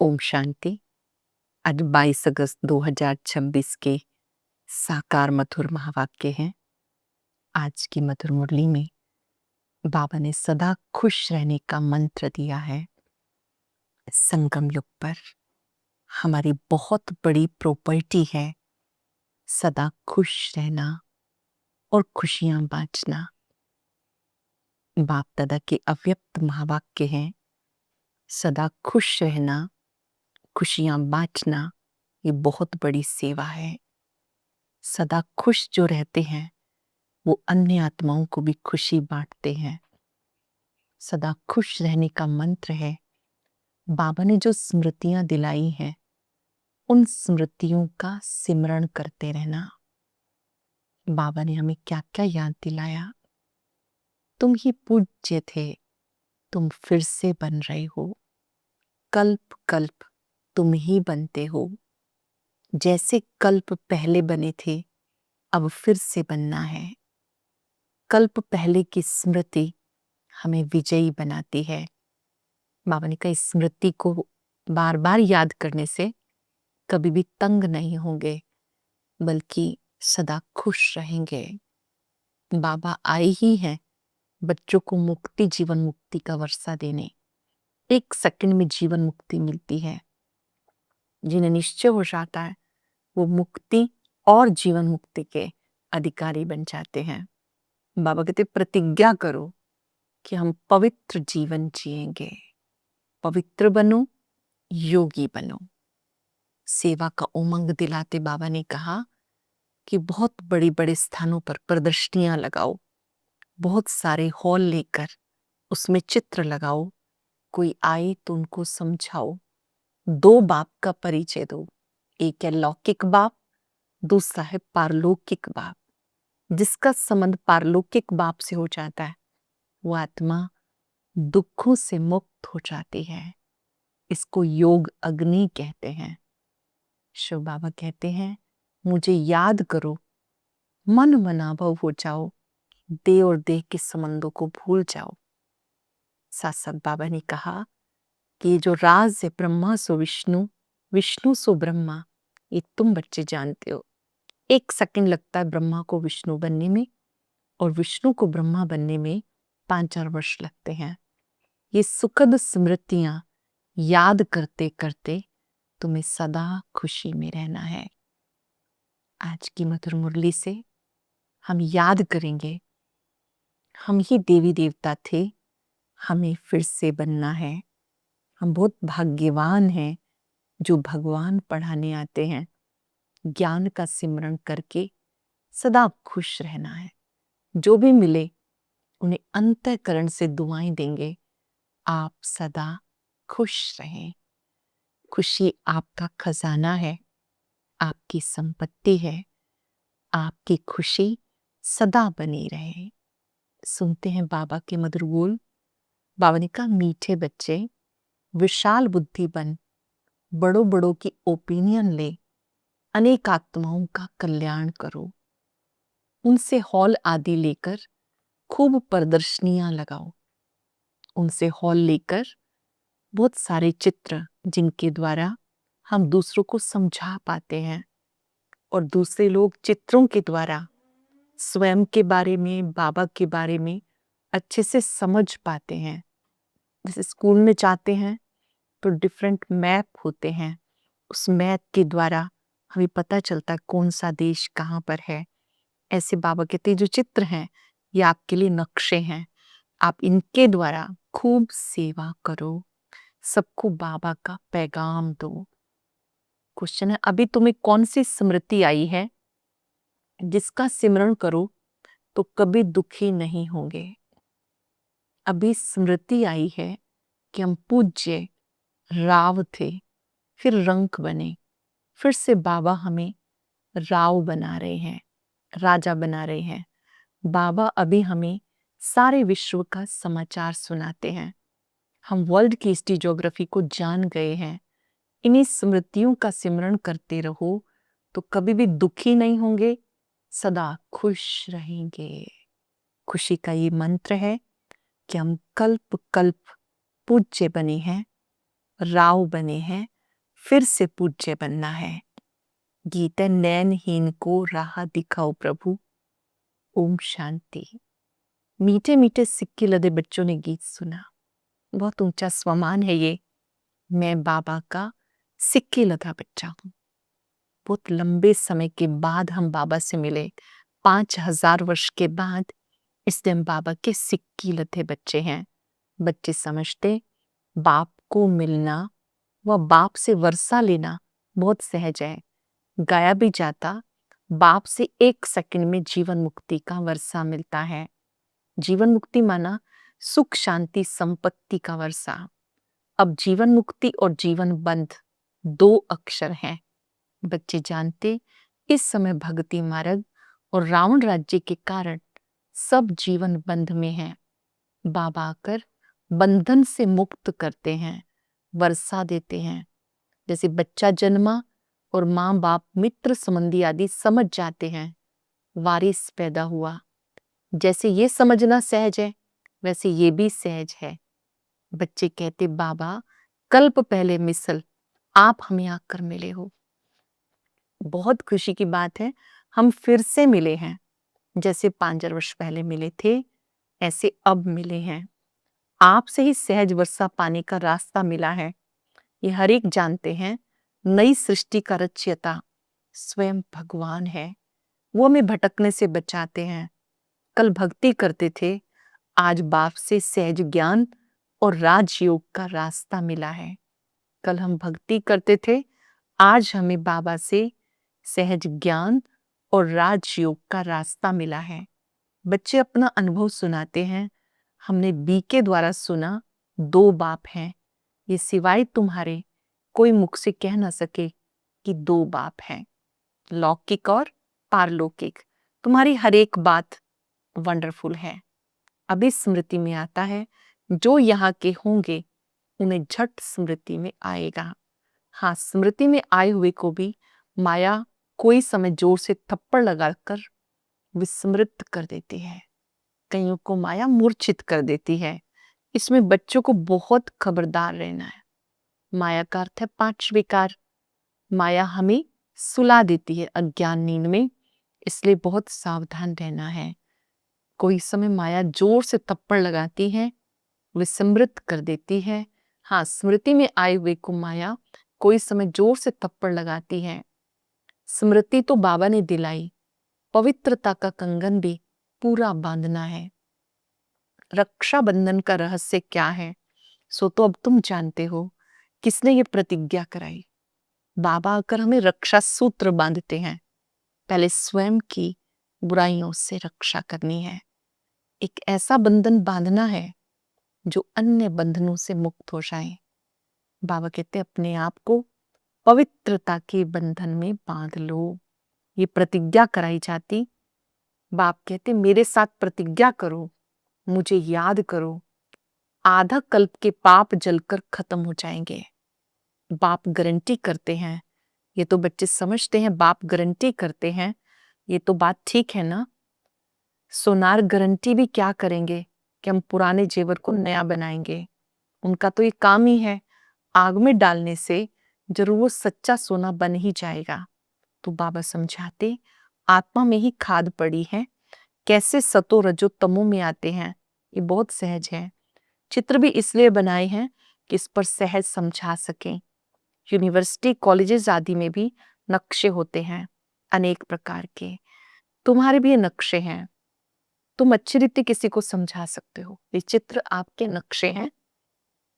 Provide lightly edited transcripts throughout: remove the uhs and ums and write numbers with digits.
ओम शांति। आज 22 अगस्त 2026 के साकार मधुर महावाक्य हैं। आज की मधुर मुरली में बाबा ने सदा खुश रहने का मंत्र दिया है। संगम युग पर हमारी बहुत बड़ी प्रॉपर्टी है सदा खुश रहना और खुशियां बांटना। बाप दादा के अव्यक्त महावाक्य हैं, सदा खुश रहना, खुशियां बांटना, ये बहुत बड़ी सेवा है। सदा खुश जो रहते हैं वो अन्य आत्माओं को भी खुशी बांटते हैं। सदा खुश रहने का मंत्र है। बाबा ने जो स्मृतियां दिलाई हैं उन स्मृतियों का सिमरण करते रहना। बाबा ने हमें क्या क्या याद दिलाया। तुम ही पूज्य थे, तुम फिर से बन रहे हो। कल्प कल्प तुम ही बनते हो। जैसे कल्प पहले बने थे अब फिर से बनना है। कल्प पहले की स्मृति हमें विजयी बनाती है। बाबा ने कहा स्मृति को बार बार याद करने से कभी भी तंग नहीं होंगे बल्कि सदा खुश रहेंगे। बाबा आए ही हैं बच्चों को मुक्ति, जीवन मुक्ति का वर्षा देने। 1 सेकंड में जीवन मुक्ति मिलती है। जिन्हें निश्चय हो जाता है वो मुक्ति और जीवन मुक्ति के अधिकारी बन जाते हैं। बाबा कहते प्रतिज्ञा करो कि हम पवित्र जीवन जिएंगे। पवित्र बनो, योगी बनो। सेवा का उमंग दिलाते बाबा ने कहा कि बहुत बड़े बड़े स्थानों पर प्रदर्शनियां लगाओ, बहुत सारे हॉल लेकर उसमें चित्र लगाओ। कोई आए तो उनको समझाओ। 2 बाप का परिचय दो, एक है लौकिक बाप, दूसरा है पारलौकिक बाप। जिसका संबंध पारलौकिक बाप से हो जाता है वो आत्मा दुखों से मुक्त हो जाती है। इसको योग अग्नि कहते हैं। शिव बाबा कहते हैं मुझे याद करो, मन मनाभव हो जाओ, देह और देह के संबंधों को भूल जाओ। साथ साथ बाबा ने कहा कि ये जो राज है ब्रह्मा सो विष्णु, विष्णु सो ब्रह्मा, ये तुम बच्चे जानते हो। 1 सेकंड लगता है ब्रह्मा को विष्णु बनने में और विष्णु को ब्रह्मा बनने में 5-4 वर्ष लगते हैं। ये सुखद स्मृतियां याद करते करते तुम्हें सदा खुशी में रहना है। आज की मधुर मुरली से हम याद करेंगे हम ही देवी देवता थे, हमें फिर से बनना है। हम बहुत भाग्यवान हैं जो भगवान पढ़ाने आते हैं। ज्ञान का सिमरण करके सदा खुश रहना है। जो भी मिले उन्हें अंतःकरण से दुआएं देंगे, आप सदा खुश रहें। खुशी आपका खजाना है, आपकी संपत्ति है। आपकी खुशी सदा बनी रहे। सुनते हैं बाबा के मधुर बोल। बाबा ने कहा मीठे बच्चे विशाल बुद्धि बन, बड़ों बड़ों की ओपिनियन ले, अनेक आत्माओं का कल्याण करो। उनसे हॉल आदि लेकर खूब प्रदर्शनियां लगाओ। उनसे हॉल लेकर बहुत सारे चित्र जिनके द्वारा हम दूसरों को समझा पाते हैं और दूसरे लोग चित्रों के द्वारा स्वयं के बारे में, बाबा के बारे में अच्छे से समझ पाते हैं। जैसे स्कूल में जाते हैं तो डिफरेंट मैप होते हैं, उस मैप के द्वारा हमें पता चलता है कौन सा देश कहाँ पर है। ऐसे बाबा कहते जो चित्र हैं ये आपके लिए नक्शे हैं। आप इनके द्वारा खूब सेवा करो, सबको बाबा का पैगाम दो। क्वेश्चन है अभी तुम्हें कौन सी स्मृति आई है जिसका सिमरण करो तो कभी दुखी नहीं होंगे। अभी स्मृति आई है कि हम पूज्य राव थे, फिर रंक बने, फिर से बाबा हमें राव बना रहे हैं, राजा बना रहे हैं। बाबा अभी हमें सारे विश्व का समाचार सुनाते हैं। हम वर्ल्ड की हिस्ट्री ज्योग्राफी को जान गए हैं। इन्हीं स्मृतियों का सिमरण करते रहो तो कभी भी दुखी नहीं होंगे, सदा खुश रहेंगे। खुशी का ये मंत्र है कि हम कल्प कल्प पूज्य बने हैं, राव बने हैं, फिर से पूज्य बनना है। गीत है नैनहीन को राह दिखाओ प्रभु। ओम शांति। मीठे मीठे सिक्के लदे बच्चों ने गीत सुना। बहुत ऊंचा स्वमान है ये। मैं बाबा का सिक्के लदा बच्चा हूं। बहुत लंबे समय के बाद हम बाबा से मिले। 5000 वर्ष के बाद इस दिन बाबा के सिक्के लदे बच्चे हैं। बच्चे समझते बाप को मिलना व बाप से वर्षा लेना बहुत सहज है। गाया भी जाता, बाप से 1 सेकंड में जीवन मुक्ति का वर्षा मिलता है। जीवन मुक्ति माना सुख शांति संपत्ति का वर्षा। अब जीवन मुक्ति और जीवन बंध 2 अक्षर हैं। बच्चे जानते इस समय भक्ति मार्ग और रावण राज्य के कारण सब जीवन बंध में हैं। बाबा आकर बंधन से मुक्त करते हैं, वर्षा देते हैं। जैसे बच्चा जन्मा और माँ बाप मित्र संबंधी आदि समझ जाते हैं, वारिस पैदा हुआ। जैसे ये समझना सहज है, वैसे ये भी सहज है। बच्चे कहते बाबा कल्प पहले मिसल आप हमें आकर मिले हो। बहुत खुशी की बात है, हम फिर से मिले हैं। जैसे 5 वर्ष पहले मिले थे, ऐसे अब मिले हैं। आपसे ही सहज वर्षा पाने का रास्ता मिला है। ये हर एक जानते हैं, नई सृष्टि का रचयिता स्वयं भगवान है। वो हमें भटकने से बचाते हैं। कल भक्ति करते थे, आज बाप से सहज ज्ञान और राजयोग का रास्ता मिला है। कल हम भक्ति करते थे, आज हमें बाबा से सहज ज्ञान और राजयोग का रास्ता मिला है। बच्चे अपना अनुभव सुनाते हैं। हमने बी के द्वारा सुना, 2 बाप हैं। ये सिवाय तुम्हारे कोई मुख से कह ना सके कि 2 बाप हैं, लौकिक और पारलौकिक। तुम्हारी हर एक बात वंडरफुल है। अभी स्मृति में आता है, जो यहाँ के होंगे उन्हें झट स्मृति में आएगा। हाँ, स्मृति में आए हुए को भी माया कोई समय जोर से थप्पड़ लगाकर विस्मृत कर देती है। कईयों को माया मूर्छित कर देती है। इसमें बच्चों को बहुत खबरदार रहना है। माया का अर्थ है 5 विकार। माया हमें सुला देती है अज्ञान नींद में, इसलिए बहुत सावधान रहना है। कोई समय माया जोर से थप्पड़ लगाती है, विस्मृत कर देती है। हाँ, स्मृति में आए हुए को माया कोई समय जोर से थप्पड़ लगाती है। स्मृति तो बाबा ने दिलाई, पवित्रता का कंगन भी पूरा बांधना है। रक्षाबंधन का रहस्य क्या है, सो तो अब तुम जानते हो। किसने ये प्रतिज्ञा कराई? बाबा आकर हमें रक्षा सूत्र बांधते हैं। पहले स्वयं की बुराइयों से रक्षा करनी है। एक ऐसा बंधन बांधना है जो अन्य बंधनों से मुक्त हो जाए। बाबा कहते अपने आप को पवित्रता के बंधन में बांध लो। ये प्रतिज्ञा कराई जाती। बाप कहते मेरे साथ प्रतिज्ञा करो, मुझे याद करो, आधा कल्प के पाप जलकर खत्म हो जाएंगे। बाप गारंटी करते हैं। ये तो बच्चे समझते हैं बाप गारंटी करते हैं, ये तो बात ठीक है ना। सोनार गारंटी भी क्या करेंगे कि हम पुराने जेवर को नया बनाएंगे। उनका तो ये काम ही है, आग में डालने से जरूर वो सच्चा सोना बन ही जाएगा। तो बाबा समझाते आत्मा में ही खाद पड़ी है, कैसे सतो रजो तमो में आते हैं, ये बहुत सहज है। चित्र भी इसलिए बनाए हैं कि इस पर सहज समझा सकें। यूनिवर्सिटी कॉलेजेस आदि में भी नक्शे होते हैं अनेक प्रकार के। तुम्हारे भी ये नक्शे हैं, तुम अच्छी रीति किसी को समझा सकते हो। ये चित्र आपके नक्शे हैं,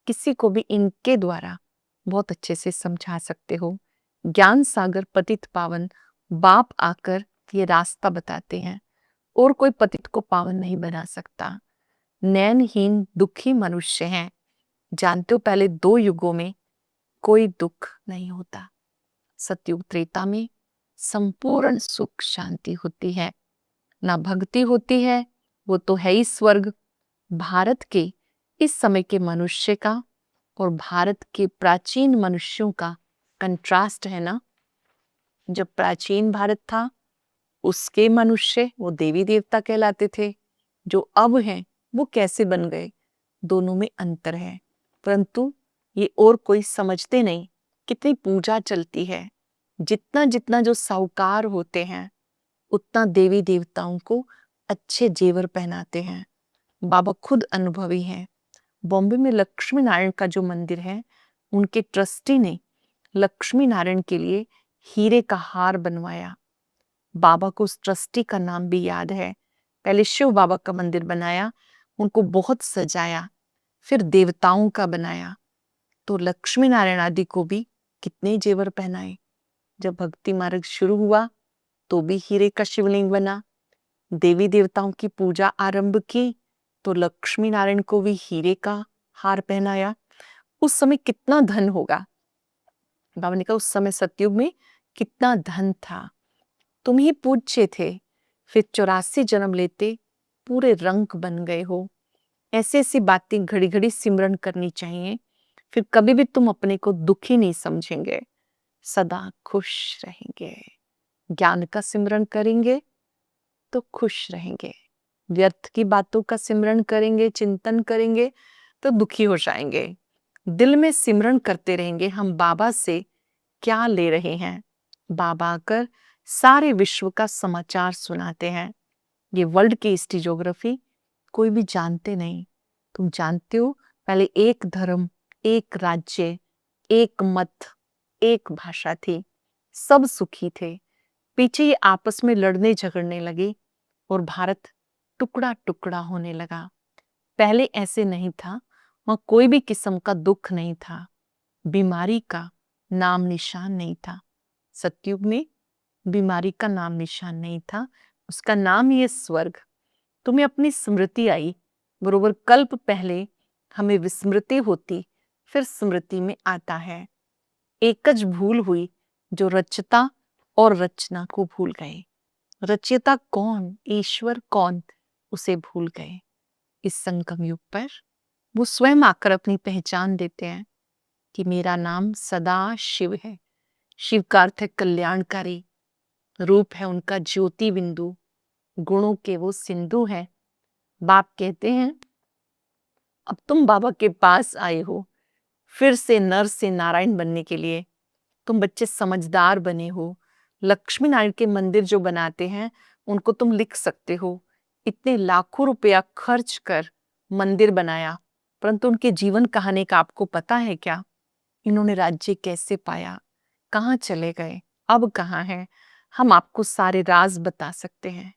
किसी को भी इनके द्वारा बहुत अच्छे से समझा सकते हो। ज्ञान सागर पतित पावन बाप आकर ये रास्ता बताते हैं, और कोई पतित को पावन नहीं बना सकता। नैनहीन दुखी मनुष्य हैं। जानते हो पहले 2 युगों में कोई दुख नहीं होता। सतयुग त्रेता में संपूर्ण सुख शांति होती है, ना भक्ति होती है, वो तो है ही स्वर्ग। भारत के इस समय के मनुष्य का और भारत के प्राचीन मनुष्यों का कंट्रास्ट है ना। जब प्राचीन भारत था, उसके मनुष्य वो देवी देवता कहलाते थे, जो अब हैं वो कैसे बन गए, दोनों में अंतर है। परंतु ये और कोई समझते नहीं कितनी पूजा चलती है। जितना जितना जो साहूकार होते हैं उतना देवी देवताओं को अच्छे जेवर पहनाते हैं। बाबा खुद अनुभवी हैं। बॉम्बे में लक्ष्मी नारायण का जो मंदिर है, उनके ट्रस्टी ने लक्ष्मी नारायण के लिए हीरे का हार बनवाया। बाबा को उस ट्रस्टी का नाम भी याद है। पहले शिव बाबा का मंदिर बनाया, उनको बहुत सजाया, फिर देवताओं का बनाया, तो लक्ष्मी नारायण आदि को भी कितने जेवर पहनाए। जब भक्ति मार्ग शुरू हुआ तो भी हीरे का शिवलिंग बना। देवी देवताओं की पूजा आरंभ की तो लक्ष्मी नारायण को भी हीरे का हार पहनाया। उस समय कितना धन होगा। बाबा ने कहा उस समय सतयुग में कितना धन था। तुम ही पूज्य थे, फिर 84 जन्म लेते पूरे रंग बन गए हो। ऐसी ऐसी बातें घड़ी घड़ी सिमरन करनी चाहिए, फिर कभी भी तुम अपने को दुखी नहीं समझेंगे, सदा खुश रहेंगे। ज्ञान का सिमरन करेंगे तो खुश रहेंगे। व्यर्थ की बातों का सिमरन करेंगे, चिंतन करेंगे तो दुखी हो जाएंगे। दिल में सिमरन करते रहेंगे हम बाबा से क्या ले रहे हैं। बाबा आकर सारे विश्व का समाचार सुनाते हैं। ये वर्ल्ड की हिस्ट्री ज्योग्राफी कोई भी जानते नहीं। तुम जानते हो पहले एक धर्म, एक राज्य, एक मत, एक भाषा थी, सब सुखी थे। पीछे ये आपस में लड़ने झगड़ने लगे और भारत टुकड़ा टुकड़ा होने लगा। पहले ऐसे नहीं था, वहां कोई भी किस्म का दुख नहीं था, बीमारी का नाम निशान नहीं था। सतयुग में बीमारी का नाम निशान नहीं था, उसका नाम ही है स्वर्ग। तुम्हें अपनी स्मृति आई, बरोबर कल्प पहले हमें विस्मृति होती, फिर स्मृति में आता है। एकज भूल हुई जो रचता और रचना को भूल गए। रचयिता कौन, ईश्वर कौन, उसे भूल गए। इस संगम युग पर वो स्वयं आकर अपनी पहचान देते हैं कि मेरा नाम सदा शिव है। शिव का अर्थ है कल्याणकारी, रूप है उनका ज्योति बिंदु, गुणों के वो सिंधु है। बाप कहते हैं अब तुम बाबा के पास आए हो फिर से नर से नारायण बनने के लिए। तुम बच्चे समझदार बने हो। लक्ष्मी नारायण के मंदिर जो बनाते हैं उनको तुम लिख सकते हो, इतने लाखों रुपया खर्च कर मंदिर बनाया, परंतु उनके जीवन कहानी का आपको पता है क्या? इन्होंने राज्य कैसे पाया, कहाँ चले गए, अब कहाँ हैं? हम आपको सारे राज बता सकते हैं।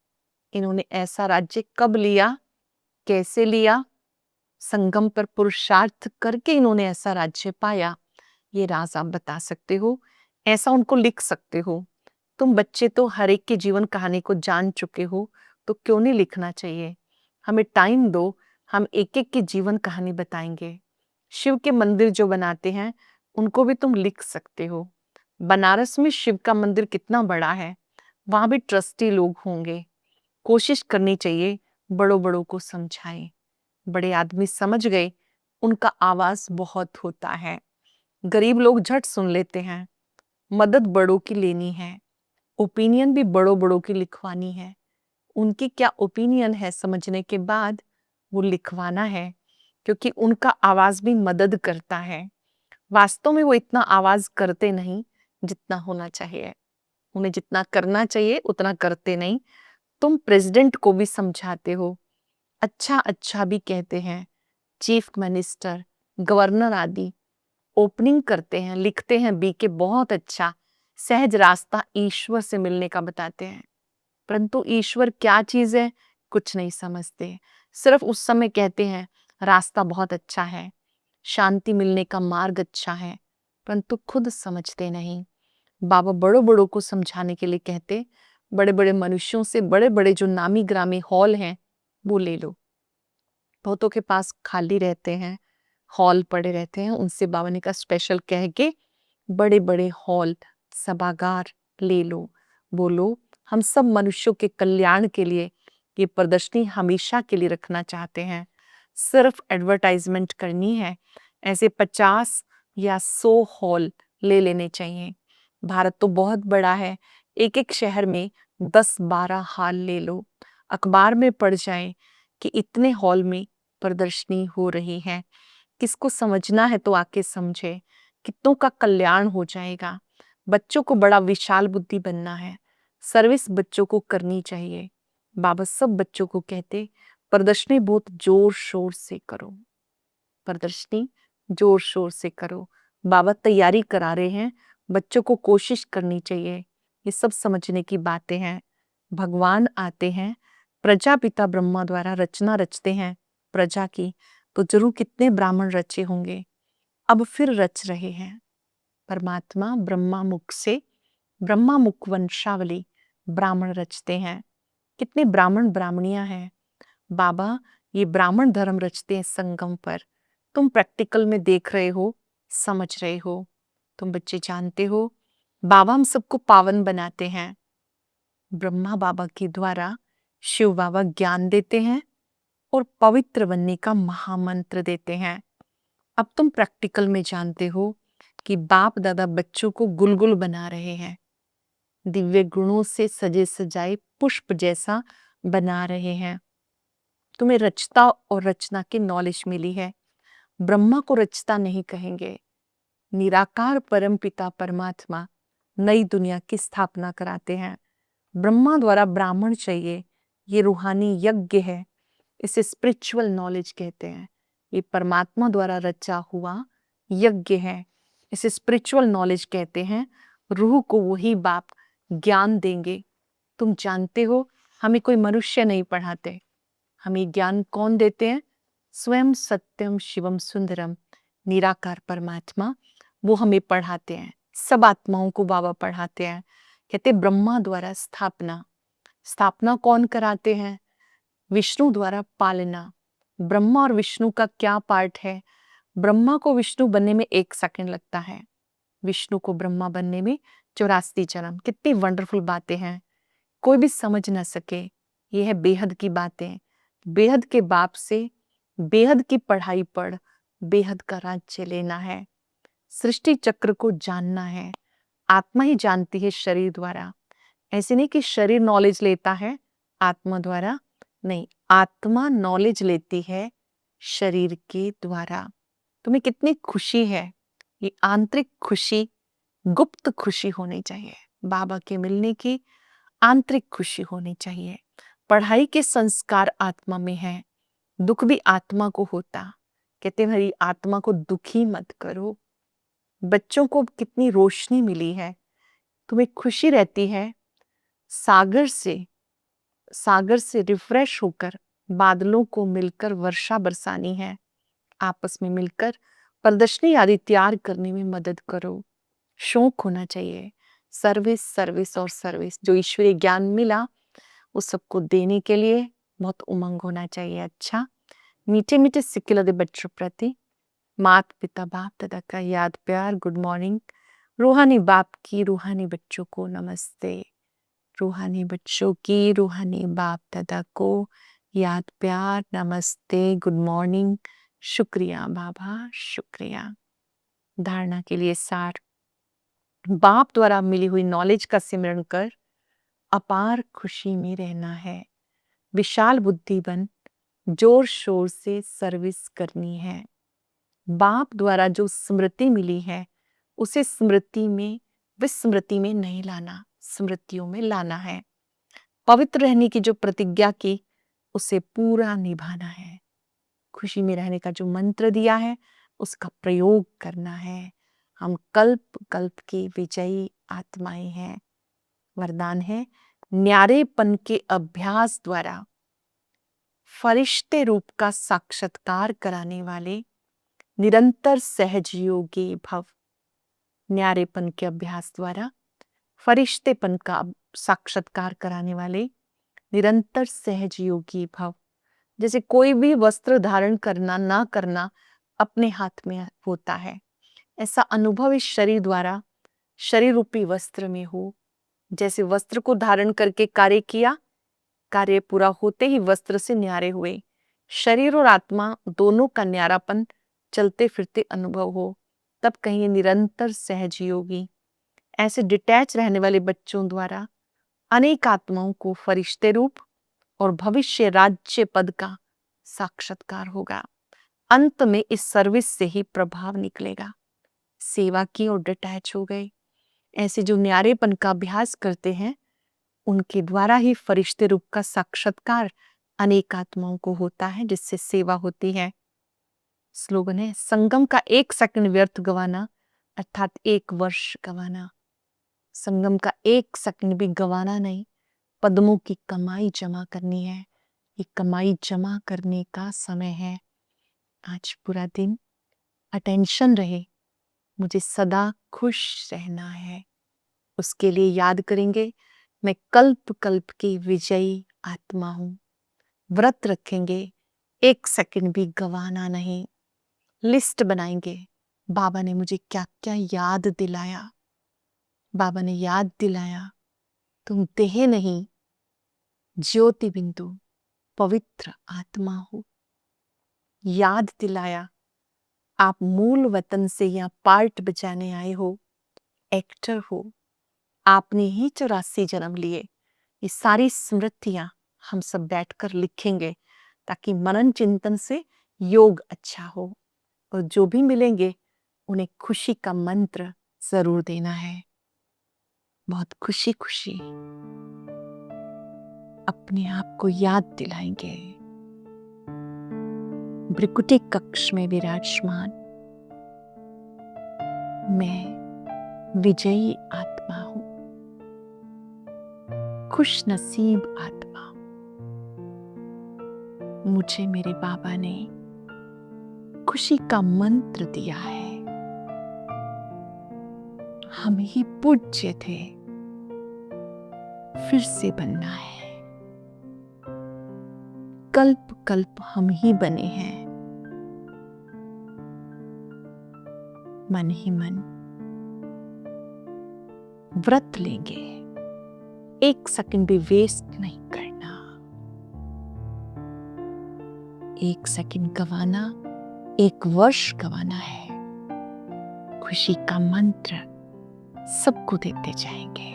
इन्होंने ऐसा राज्य कब लिया, कैसे लिया, संगम पर पुरुषार्थ करके इन्होंने ऐसा राज्य पाया, ये राज आप बता सकते हो, ऐसा उनको लिख सकते हो। तुम बच्चे तो हर एक की जीवन कहानी को जान चुके हो, तो क्यों नहीं लिखना चाहिए? हमें टाइम दो, हम एक एक की जीवन कहानी बताएंगे। शिव के मंदिर जो बनाते हैं उनको भी तुम लिख सकते हो। बनारस में शिव का मंदिर कितना बड़ा है, वहां भी ट्रस्टी लोग होंगे। कोशिश करनी चाहिए बड़ों बड़ों को समझाएं। बड़े आदमी समझ गए, उनका आवाज बहुत होता है। गरीब लोग झट सुन लेते हैं। मदद बड़ों की लेनी है, ओपिनियन भी बड़ों बड़ों की लिखवानी है। उनकी क्या ओपिनियन है समझने के बाद वो लिखवाना है, क्योंकि उनका आवाज भी मदद करता है। वास्तव में वो इतना आवाज करते नहीं जितना होना चाहिए। उन्हें जितना करना चाहिए उतना करते नहीं। तुम प्रेसिडेंट को भी समझाते हो, अच्छा अच्छा भी कहते हैं, चीफ मिनिस्टर, गवर्नर आदि ओपनिंग करते हैं, लिखते हैं बीके बहुत अच्छा, सहज रास्ता ईश्वर से मिलने का बताते हैं। परंतु ईश्वर क्या चीज है कुछ नहीं समझते। सिर्फ उस समय कहते हैं रास्ता बहुत अच्छा है, शांति मिलने का मार्ग अच्छा है, परंतु खुद समझते नहीं। बाबा बड़ों बड़ों को समझाने के लिए कहते, बड़े बड़े मनुष्यों से बड़े बड़े जो नामी ग्रामी हॉल हैं वो ले लो। बहुतों के पास खाली रहते हैं, हॉल पड़े रहते हैं, उनसे बाबा ने का स्पेशल कह के बड़े बड़े हॉल, सभागार ले लो। बोलो हम सब मनुष्यों के कल्याण के लिए ये प्रदर्शनी हमेशा के लिए रखना चाहते हैं। सिर्फ एडवर्टाइजमेंट करनी है, ऐसे 50 या 100 हॉल ले लेने चाहिए। भारत तो बहुत बड़ा है, एक एक शहर में 10-12 हॉल ले लो। अखबार में पढ़ जाए कि इतने हॉल में प्रदर्शनी हो रही है। किसको समझना है तो आके समझे, कितनों का कल्याण हो जाएगा। बच्चों को बड़ा विशाल बुद्धि बनना है, सर्विस बच्चों को करनी चाहिए। बाबा सब बच्चों को कहते प्रदर्शनी बहुत जोर शोर से करो, प्रदर्शनी जोर शोर से करो। बाबा तैयारी करा रहे हैं, बच्चों को कोशिश करनी चाहिए। ये सब समझने की बातें हैं। भगवान आते हैं, प्रजापिता ब्रह्मा द्वारा रचना रचते हैं प्रजा की, तो जरूर कितने ब्राह्मण रचे होंगे, अब फिर रच रहे हैं। परमात्मा ब्रह्मा मुख से, ब्रह्मा मुख वंशावली ब्राह्मण रचते हैं। कितने ब्राह्मण ब्राह्मणियां हैं। बाबा ये ब्राह्मण धर्म रचते हैं संगम पर। तुम प्रैक्टिकल में देख रहे हो, समझ रहे हो। तुम बच्चे जानते हो बाबा हम सबको पावन बनाते हैं। ब्रह्मा बाबा के द्वारा शिव बाबा ज्ञान देते हैं और पवित्र बनने का महामंत्र देते हैं। अब तुम प्रैक्टिकल में जानते हो कि बाप दादा बच्चों को गुलगुल बना रहे हैं, दिव्य गुणों से सजे सजाए पुष्प जैसा बना रहे हैं। तुम्हें रचता और रचना की नॉलेज मिली है। ब्रह्मा को रचता नहीं कहेंगे, निराकार परम पिता परमात्मा नई दुनिया की स्थापना कराते हैं। ब्रह्मा द्वारा ब्राह्मण चाहिए, ये रूहानी यज्ञ है, इसे स्पिरिचुअल नॉलेज कहते हैं। ये परमात्मा द्वारा रचा हुआ यज्ञ है, इसे स्पिरिचुअल नॉलेज कहते हैं। रूह को वही बाप ज्ञान देंगे। तुम जानते हो हमें कोई मनुष्य नहीं पढ़ाते, हमें ज्ञान कौन देते हैं? स्वयं सत्यम शिवम सुंदरम निराकार परमात्मा, वो हमें पढ़ाते हैं। सब आत्माओं को बाबा पढ़ाते हैं। कहते ब्रह्मा द्वारा स्थापना, स्थापना कौन कराते हैं? विष्णु द्वारा पालना। ब्रह्मा और विष्णु का क्या पार्ट है? ब्रह्मा को विष्णु बनने में 1 सेकंड लगता है, विष्णु को ब्रह्मा बनने में 84 जन्म। कितनी वंडरफुल बातें हैं, कोई भी समझ ना सके। ये है बेहद की बातें। बेहद के बाप से बेहद की पढ़ाई पढ़, बेहद का राज्य लेना है। सृष्टि चक्र को जानना है। आत्मा ही जानती है शरीर द्वारा। ऐसे नहीं कि शरीर नॉलेज लेता है आत्मा द्वारा, नहीं, आत्मा नॉलेज लेती है शरीर के द्वारा। तुम्हें कितनी खुशी है, ये आंतरिक खुशी, गुप्त खुशी होनी चाहिए। बाबा के मिलने की आंतरिक खुशी होनी चाहिए। पढ़ाई के संस्कार आत्मा में है, दुख भी आत्मा को होता। कहते मेरी आत्मा को दुखी मत करो। बच्चों को कितनी रोशनी मिली है, तुम्हें खुशी रहती है। सागर से रिफ्रेश होकर बादलों को मिलकर वर्षा बरसानी है। आपस में मिलकर प्रदर्शनी आदि तैयार करने में मदद करो। शौक होना चाहिए, सर्विस सर्विस और सर्विस। जो ईश्वरीय ज्ञान मिला उस सबको देने के लिए बहुत उमंग होना चाहिए। अच्छा, मीठे मीठे सिक्के लदे बच्चों प्रति माता पिता बाप दादा का याद प्यार, गुड मॉर्निंग। रूहानी बाप की रूहानी बच्चों को नमस्ते। रूहानी बच्चों की रूहानी बाप दादा को याद प्यार, नमस्ते, गुड मॉर्निंग। शुक्रिया बाबा, शुक्रिया। धारणा के लिए सार, बाप द्वारा मिली हुई नॉलेज का सिमरण कर अपार खुशी में रहना है। विशाल बुद्धि बन जोर शोर से सर्विस करनी है। बाप द्वारा जो स्मृति मिली है उसे स्मृति में विस्मृति में नहीं लाना, स्मृतियों में लाना है। पवित्र रहने की जो प्रतिज्ञा की उसे पूरा निभाना है। खुशी में रहने का जो मंत्र दिया है उसका प्रयोग करना है। हम कल्प कल्प की विजयी आत्माएं हैं। वरदान है न्यारेपन के अभ्यास द्वारा फरिश्ते रूप का साक्षात्कार कराने वाले निरंतर सहजयोगी भव। न्यारेपन के अभ्यास द्वारा फरिश्तेपन का साक्षात्कार कराने वाले निरंतर सहजयोगी भव। जैसे कोई भी वस्त्र धारण करना ना करना अपने हाथ में होता है, ऐसा अनुभव इस शरीर द्वारा शरीर रूपी वस्त्र में हो। जैसे वस्त्र को धारण करके कार्य किया, कार्य पूरा होते ही वस्त्र से न्यारे हुए। शरीर और आत्मा दोनों का न्यारापन चलते फिरते अनुभव हो, तब कहीं निरंतर सहजयोगी। ऐसे डिटैच रहने वाले बच्चों द्वारा अनेक आत्माओं को फरिश्ते रूप और भविष्य राज्य पद का साक्षात्कार होगा। अंत में इस सर्विस से ही प्रभाव निकलेगा। सेवा की और डिटैच हो गए। ऐसे जो न्यारेपन का अभ्यास करते हैं, उनके द्वारा ही फरिश्ते रूप का साक्षात्कार अनेक आत्माओं को होता है, जिससे सेवा होती है। स्लोगन है, संगम का 1 सेकंड व्यर्थ गवाना अर्थात 1 वर्ष गवाना। संगम का 1 सेकंड भी गवाना नहीं, पद्मों की कमाई जमा करनी है। ये कमाई जमा करने का समय है। आज पूरा दिन अटेंशन रहे, मुझे सदा खुश रहना है। उसके लिए याद करेंगे, मैं कल्प कल्प की विजयी आत्मा हूं। व्रत रखेंगे, 1 सेकंड भी गवाना नहीं। लिस्ट बनाएंगे, बाबा ने मुझे क्या क्या याद दिलाया। बाबा ने याद दिलाया, तुम देह नहीं, ज्योति बिंदु पवित्र आत्मा हो। याद दिलाया, आप मूल वतन से यहाँ पार्ट बजाने आए हो, एक्टर हो। आपने ही 84 जन्म लिए। ये सारी स्मृतियां हम सब बैठकर लिखेंगे, ताकि मनन चिंतन से योग अच्छा हो। और जो भी मिलेंगे, उन्हें खुशी का मंत्र जरूर देना है। बहुत खुशी खुशी अपने आप को याद दिलाएंगे। भृकुटी कक्ष में विराजमान मैं विजयी आत्मा हूं, खुश नसीब आत्मा। मुझे मेरे बाबा ने खुशी का मंत्र दिया है। हम ही पूज्य थे, फिर से बनना है। कल्प कल्प हम ही बने हैं। मन ही मन व्रत लेंगे, 1 सेकंड भी वेस्ट नहीं करना। 1 सेकंड गवाना 1 वर्ष गवाना है। खुशी का मंत्र सबको देते जाएंगे,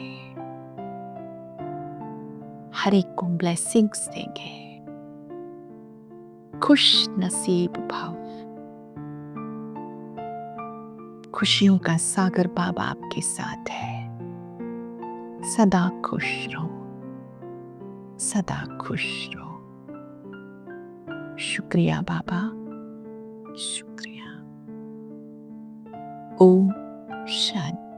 हर एक को ब्लेसिंग्स देंगे। खुश नसीब भाव, खुशियों का सागर बाबा आपके साथ है। सदा खुश रहो, सदा खुश रहो। शुक्रिया बाबा, शुक्रिया। ओम शांति।